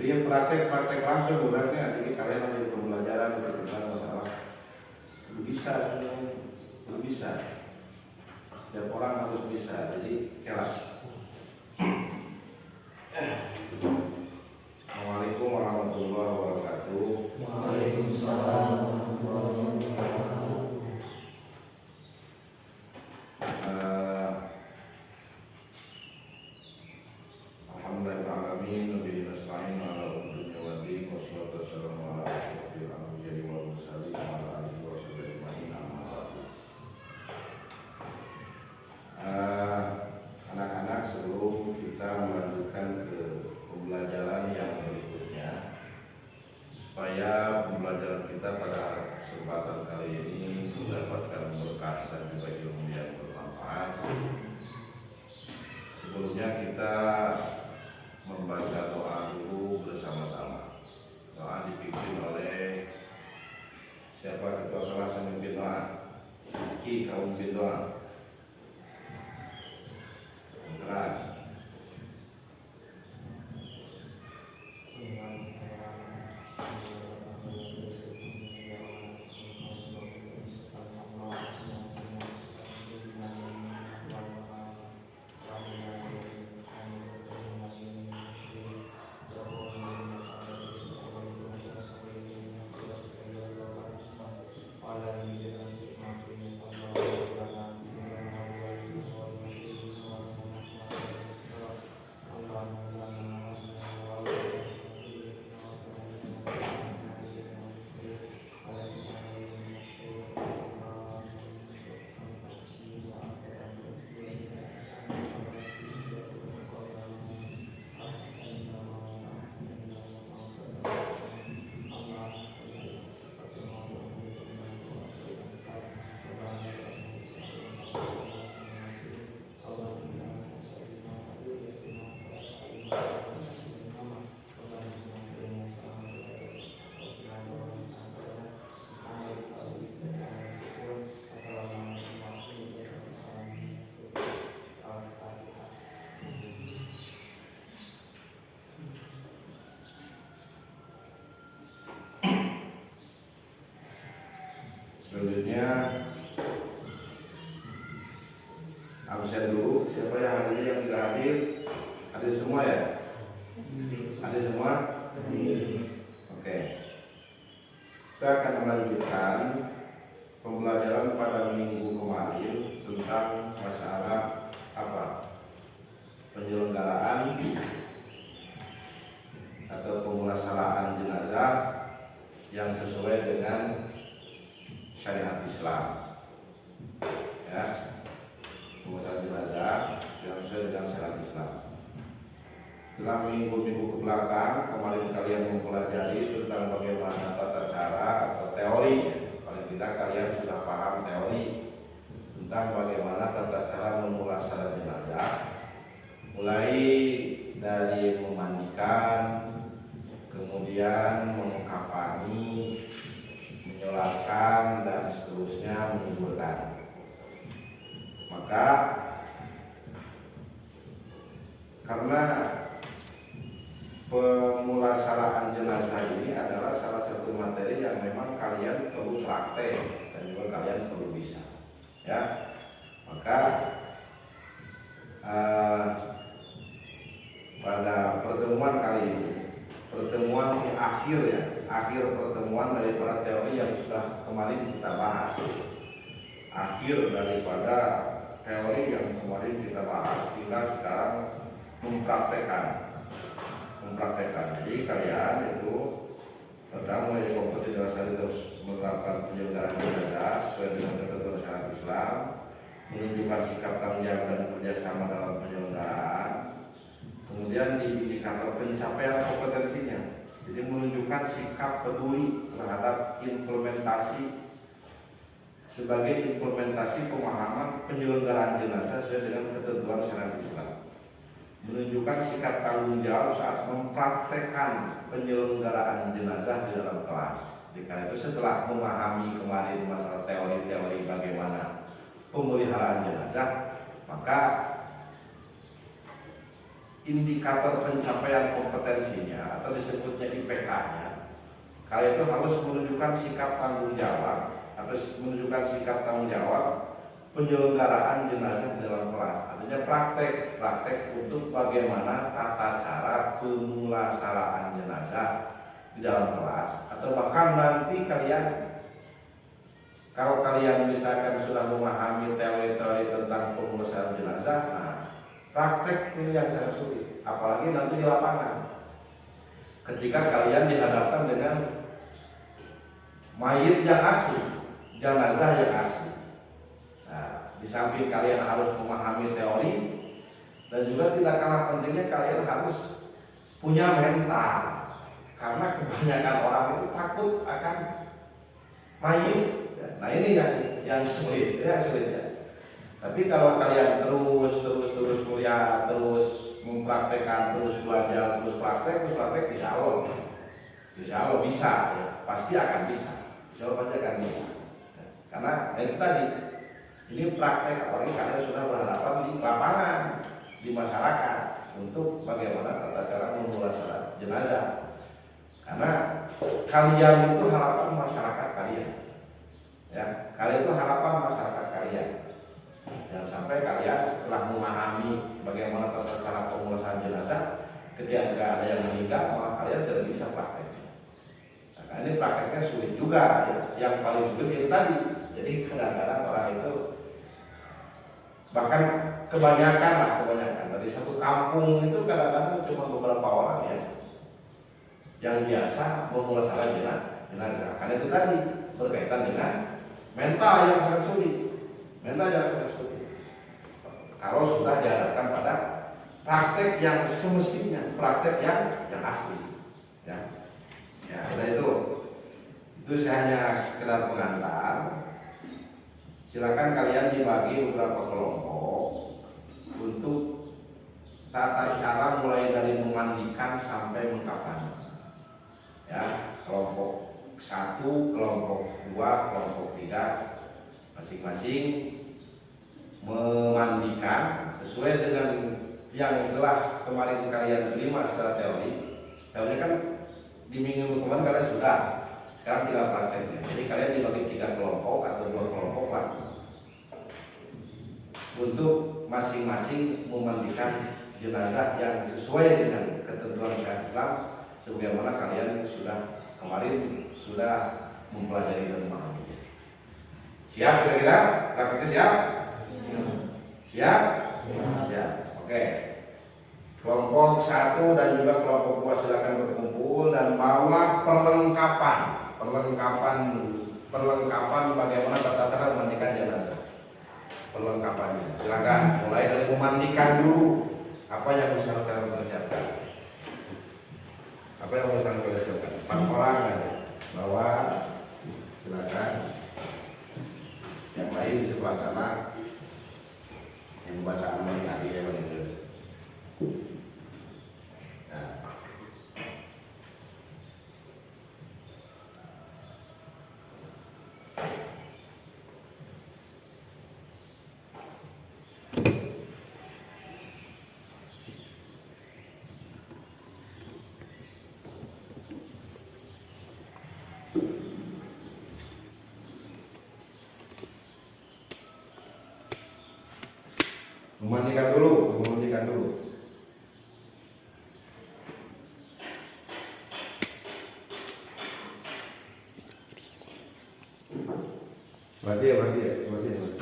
Jadi praktek langsung berarti nanti kalian ambil pembelajaran tentang masalah bisa. Setiap orang harus bisa. Jadi kelas. Assalamualaikum warahmatullahi wabarakatuh. Waalaikumsalam warahmatullahi wabarakatuh. Alhamdulillahirrahmanirrahim. Nabi nasta'in ala umurnya wadi wassalatu wassalamu ala asyrofil anbiya'i wal mursalin wa ala alihi wa sahbihi ajma'in amma ba'du. Anak-anak, sebelum kita melanjutkan ke pembelajaran yang berikutnya, supaya pembelajaran kita pada kesempatan kali ini mendapatkan berkah dan juga ilmu yang bermanfaat, sebelumnya kita membaca doa dulu bersama-sama. Doa dipimpin oleh siapa? Ketua kelas yang memimpin doa? Ki, kamu memimpin doa. Keras. Selanjutnya absen dulu. Siapa yang hadir, yang tidak hadir? Hadir semua ya? Hadir semua? Oke. Kita akan melanjutkan pembelajaran pada minggu kemarin tentang masalah apa? Penyelenggaraan atau pemulasaraan jenazah yang sesuai dengan syariat Islam, ya, pemulasaraan jenazah yang sesuai dengan syariat Islam. Setelah minggu-minggu ke belakang, kemarin kalian mempelajari tentang bagaimana tata cara atau teori, paling tidak kalian sudah paham teori tentang bagaimana tata cara memulasaraan jenazah, mulai dari memandikan, kemudian mengkafani, menyolatkan, dan seterusnya menguburkan. Maka karena pemulasaraan jenazah ini adalah salah satu materi yang memang kalian perlu praktek dan juga kalian perlu bisa, ya. Maka pada pertemuan kali ini, pertemuan di akhir ya, akhir pertemuan daripada teori yang sudah kemarin kita bahas, akhir daripada teori yang kemarin kita bahas, kita sekarang mempraktekkan. Jadi kalian itu pertama menjadi kompeten dasar itu menerapkan penyelenggaraan jenazah sesuai dengan ketentuan syariat Islam, menunjukkan sikap tanggung jawab dan kerjasama dalam penyelenggaraan. Kemudian di indikator pencapaian kompetensinya, jadi menunjukkan sikap peduli terhadap implementasi sebagai implementasi pemahaman penyelenggaraan jenazah sesuai dengan ketentuan syariat Islam, menunjukkan sikap tanggung jawab saat mempraktekkan penyelenggaraan jenazah di dalam kelas. Karena itu setelah memahami kemarin masalah teori-teori bagaimana pemeliharaan jenazah, maka indikator pencapaian kompetensinya atau disebutnya IPK-nya, kalian itu harus menunjukkan sikap tanggung jawab, harus menunjukkan sikap tanggung jawab penyelenggaraan jenazah di dalam kelas. Artinya praktek untuk bagaimana tata cara pemulasaraan jenazah di dalam kelas, atau bahkan nanti kalian kalau kalian misalkan sudah memahami teori-teori tentang pemulasaraan jenazah, nah praktek ini yang sangat sulit, apalagi nanti di lapangan. Ketika kalian dihadapkan dengan mayit yang asli, jenazah yang asli. Nah, di samping kalian harus memahami teori, dan juga tidak kalah pentingnya kalian harus punya mental, karena kebanyakan orang itu takut akan mayit. Nah ini yang sulit, ya. Tapi kalau kalian terus kuliah, terus mempraktekkan, terus belajar, terus praktek, insya Allah bisa, ya. Pasti akan bisa. Insya Allah pasti akan bisa. Karena itu tadi, ini praktek, apalagi kalian sudah berhadapan di lapangan, di masyarakat, untuk bagaimana tata cara memulasarkan jenazah. Karena kalian itu harapan masyarakat kalian. Ya, kalian itu harapan masyarakat kalian. Jangan sampai kalian setelah memahami bagaimana tata cara pemulasaran jenazah, ketika ada yang meninggal, malah kalian tidak bisa prakteknya. Nah, ini prakteknya sulit juga. Ya. Yang paling sulit itu tadi. Jadi kadang-kadang orang itu, bahkan kebanyakan dari satu kampung itu kadang-kadang cuma beberapa orang ya yang biasa memulasarkan jenazah. Karena itu tadi berkaitan dengan mental yang sangat sulit. Kalau sudah dihadapkan pada praktek yang semestinya, praktek yang asli, ya. Nah itu saya hanya sekedar pengantar. Silakan kalian dibagi beberapa kelompok untuk tata cara mulai dari memandikan sampai mengkafani. Ya, kelompok 1, kelompok 2, kelompok 3 masing-masing memandikan sesuai dengan yang telah kemarin kalian terima secara teori. Teorinya kan di minggu kemarin kalian sudah, sekarang tinggal prakteknya. Jadi kalian dibagi 3 kelompok atau 2 kelompok lah untuk masing-masing memandikan jenazah yang sesuai dengan ketentuan syariat Islam, sebagaimana kalian kemarin sudah mempelajari dan memahami. Siap kira-kira? Praktiknya siap? Siap? Ya. Oke. Kelompok 1 dan juga kelompok 2 silakan berkumpul dan bawa perlengkapan bagaimana tata cara memandikan jenazah. Perlengkapannya. Silakan mulai dari memandikan dulu. Apa yang harus kalian persiapkan? 4 orang aja. Bawa, silakan. Yang lain di sebelah sana yang bacaan tadi ya Bang Idris. Nah. Memandikan dulu. Berarti ya, coba sini.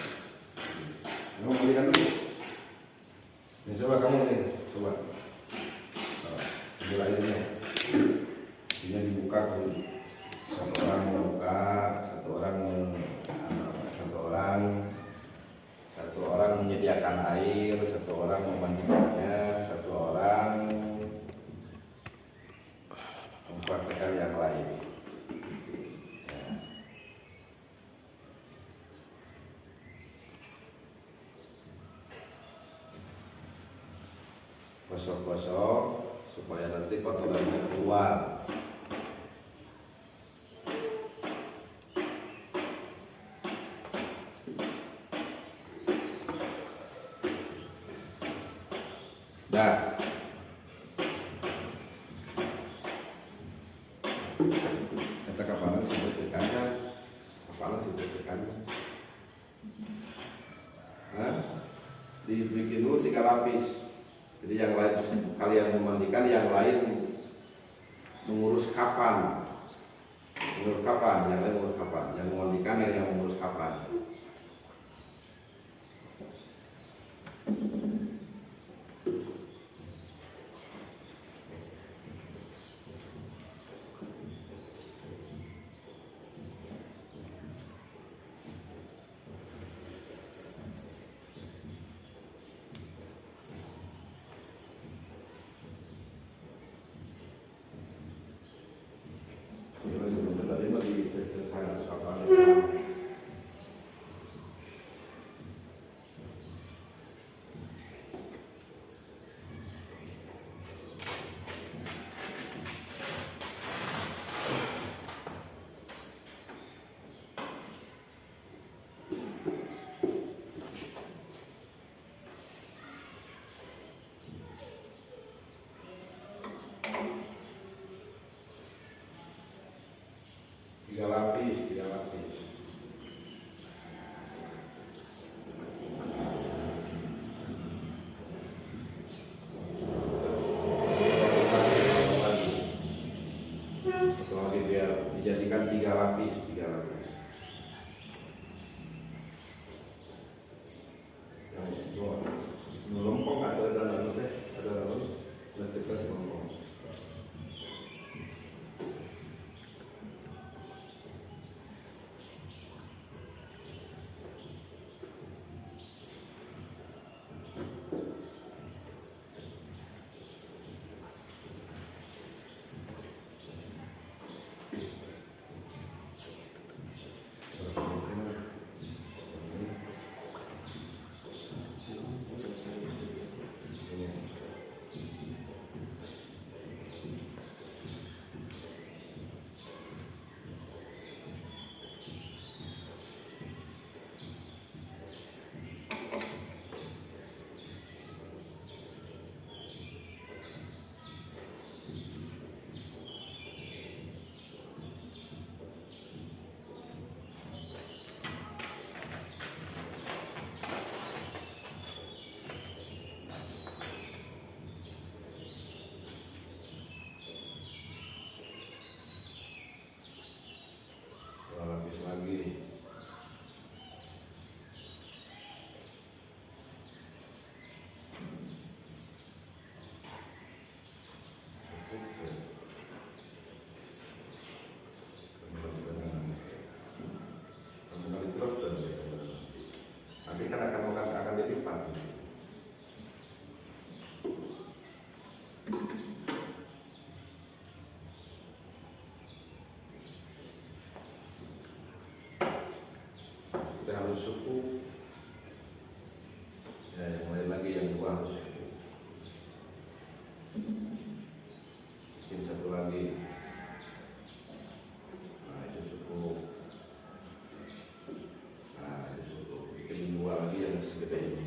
Kamu mandikan dulu. Ini coba kamu nih, coba. Ambil airnya. Ini dibuka dulu. Satu orang menyediakan air, satu orang memandikannya, satu orang mempraktikkan yang lain. Ya. Gosok-gosok supaya nanti kotorannya keluar. Nah, Kata kapalan disebut tekannya, kapalan disebut tekannya. Dibikin dulu 3 lapis. Jadi yang lain kalian memandikan, yang lain mengurus kapan, yang lain mengurus kapan, yang memandikan dan yang mengurus kapan. Tiga lapis. Setelah biar dijadikan 3 lapis. Yang melempong atau ada nanti plus melempong. Lapis lagi. Nanti kan akan dilipat. Kita harus suku. Ya, yang lain lagi yang 2 harus suku. Bikin 1 lagi. Nah, itu cukup. Bikin 2 lagi yang segede ini.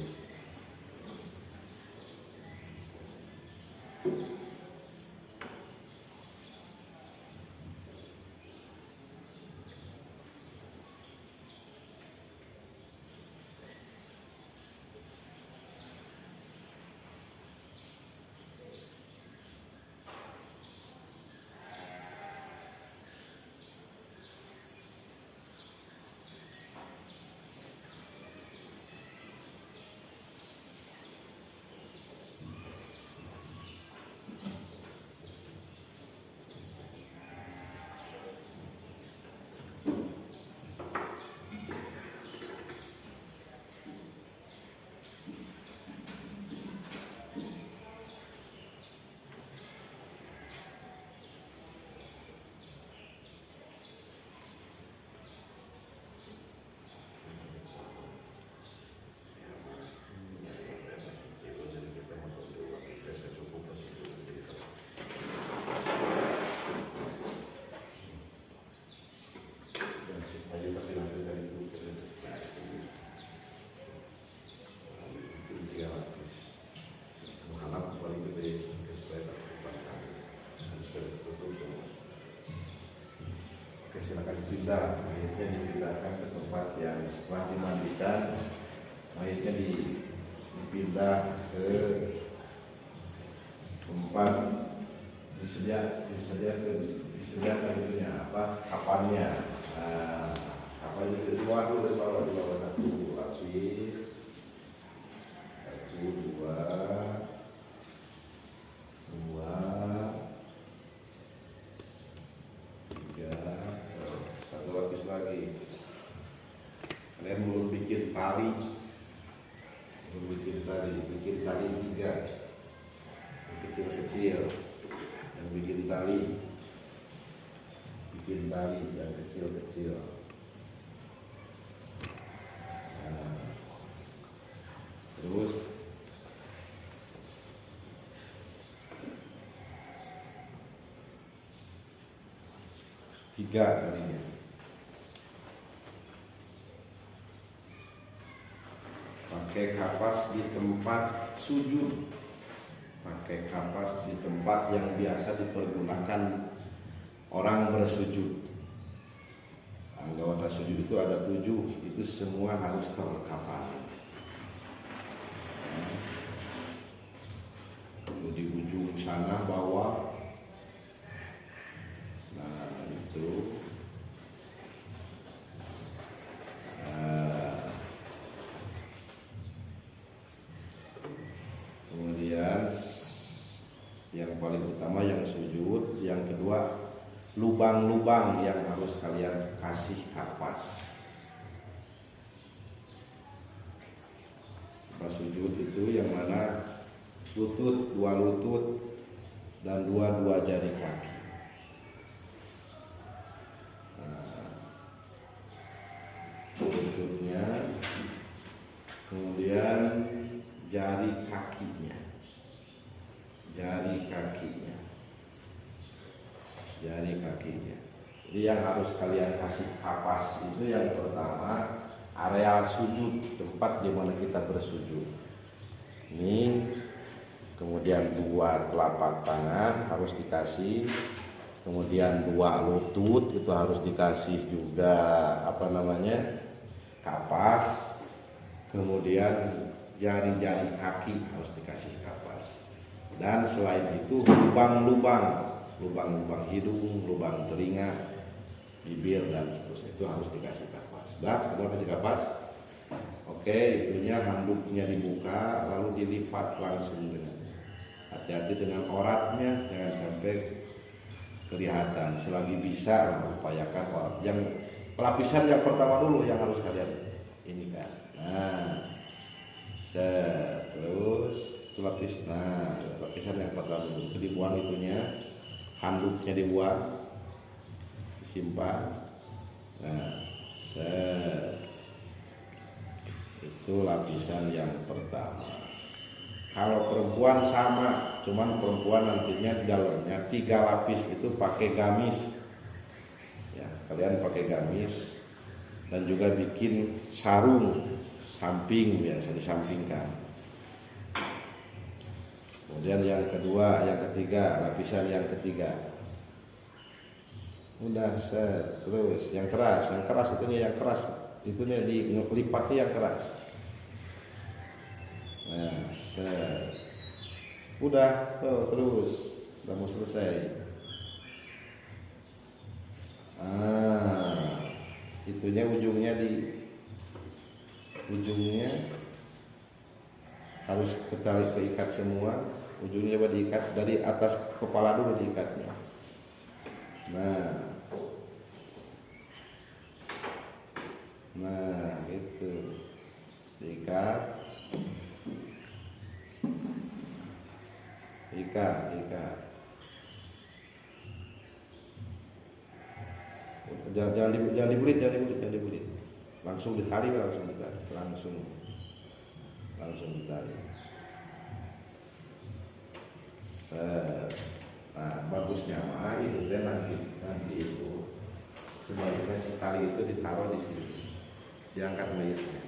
silakan dipindah, mayatnya dipindahkan ke tempat yang setelah dimandikan, mayatnya dipindah ke tempat disediakan itunya apa kapannya. Nah, apa itu di bawah satu lapis, dua, tiga, satu lapis lagi. Kalian belum bikin tali, bikin tali 3 yang kecil-kecil, yang bikin tali yang kecil-kecil. Nah, terus tiga tadinya. Pakai kapas di tempat sujud, pakai kapas di tempat yang biasa dipergunakan orang bersujud. Anggota sujud itu ada 7, itu semua harus terkafan. Di ujung sana bawah, nah itu. Kemudian yang paling utama yang sujud, yang kedua lubang-lubang yang harus kalian kasih kapas. Pas sujud itu yang mana lutut, 2 lutut dan 2 jari kaki. Nah, lututnya, kemudian jari kakinya. Jadi yang harus kalian kasih kapas itu yang pertama area sujud, tempat di mana kita bersujud. Ini, kemudian 2 telapak tangan harus dikasih, kemudian 2 lutut itu harus dikasih juga kapas, kemudian jari-jari kaki harus dikasih kapas. Dan selain itu lubang-lubang hidung, lubang telinga, bibir dan seterusnya itu harus dikasih kapas. Semua kasih kapas. Oke, itunya handuknya dibuka lalu dilipat langsung dengan hati-hati dengan oratnya, jangan sampai kelihatan. Selagi bisa upayakan orat. Yang pelapisan yang pertama dulu yang harus kalian ini kan. Nah, terus lapis. Nah, lapisan yang pertama dulu itu dibuang itunya, handuknya dibuang, disimpan. Nah, itu lapisan yang pertama. Kalau perempuan sama, cuman perempuan nantinya di dalamnya 3 lapis itu pakai gamis. Ya, kalian pakai gamis dan juga bikin sarung samping, biasa disampingkan. Kemudian yang kedua, yang ketiga, lapisan yang ketiga. Udah terus yang keras itu nih dilipatnya yang keras. Nah, udah terus udah mau selesai. Itunya ujungnya harus keikat semua. Ujungnya diikat dari atas kepala dulu diikatnya. Nah gitu diikat. Jangan dibelit. Langsung ditali. Nah, bagusnya mah itu nanti itu sebaiknya sekali itu ditaruh di sini, diangkat mayatnya.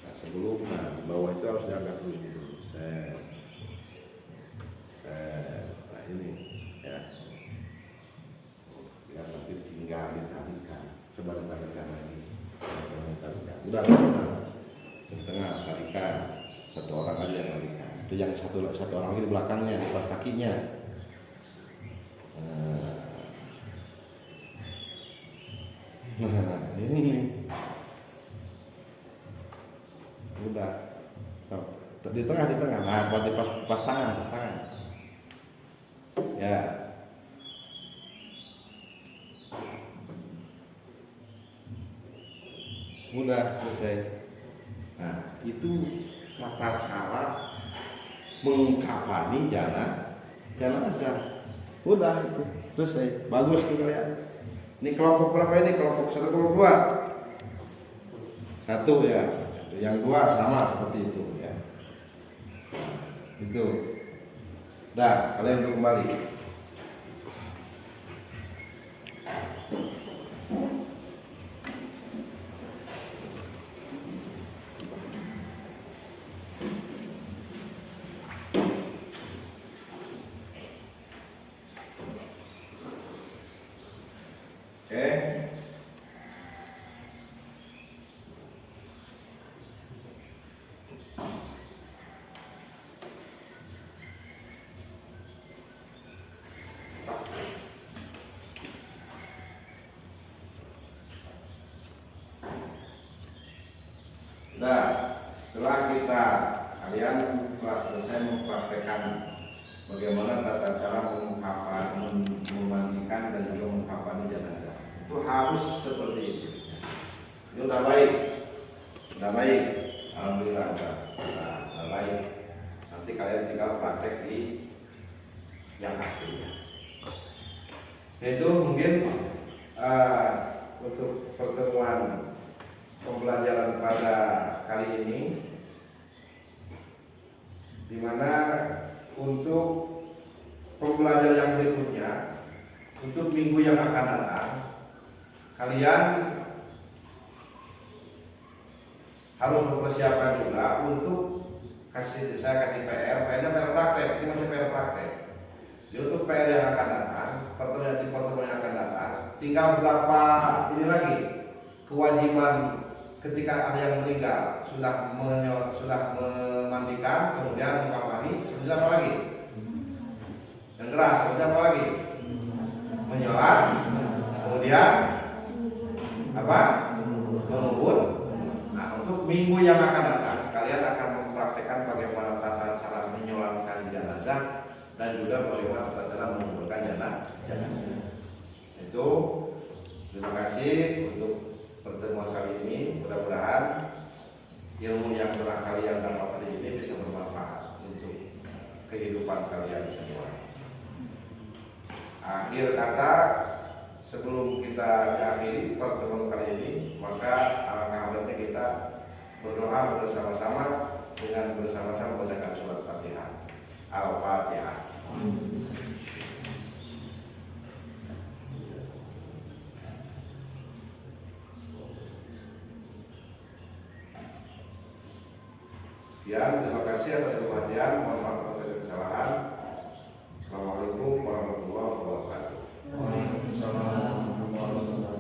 Nah, sebelumnya di bawah itu harus diangkat dulu. Nah ini ya, biar nanti tinggal. Udah di tengah tarikan, satu orang aja yang tarikan. Itu yang satu orang lagi di belakangnya, di pas kakinya. Nah, ini udah di tengah. Nah, pas tangan. Ya. Udah selesai. Nah, itu tata cara mengkafani jenazah. Udah itu selesai. Bagus tuh kalian. Ini kelompok berapa ini? Kelompok 1, kelompok 2. 1 ya. Yang 2 sama seperti itu ya. Itu. Dah, kalian duduk kembali. Oke. Nah, setelah kalian telah selesai mempraktekkan bagaimana tata cara memandikan dan juga mengkafani jenazah. Itu harus seperti itu. Itu udah baik. Alhamdulillah udah baik. Nanti kalian tinggal praktek di yang aslinya. Itu mungkin untuk pertemuan pembelajaran pada kali ini, di mana untuk pembelajaran yang berikutnya, untuk minggu yang akan datang, kalian harus mempersiapkan juga untuk saya kasih PR-nya PR praktek, ini masih PR praktek. Jadi untuk PR yang akan datang, pertemuan yang akan datang, tinggal berapa ini lagi kewajiban ketika ada yang meninggal sudah memandikan, kemudian mengkafani, selanjutnya apa lagi? Yang keras, selanjutnya apa lagi? Menyolat, kemudian apa? Mengubur. Nah, untuk minggu yang akan datang, kalian akan mempraktekkan bagaimana tata cara menyolatkan jenazah dan juga bagaimana tata cara menguburkan jenazah. Itu terima kasih untuk pertemuan kali ini. Mudah-mudahan ilmu yang telah kalian dapat hari ini bisa bermanfaat untuk kehidupan kalian semua. Akhir kata, sebelum kita akhiri pertemuan kali ini, maka alangkah baiknya kita berdoa bersama-sama dengan bersama-sama membacakan surat Fatihah. Al-Fatihah. Sekian, terima kasih atas perhatian. Mohon maaf atas kesalahan. Assalamualaikum warahmatullahi wabarakatuh. Waalaikumsalam warahmatullahi wabarakatuh.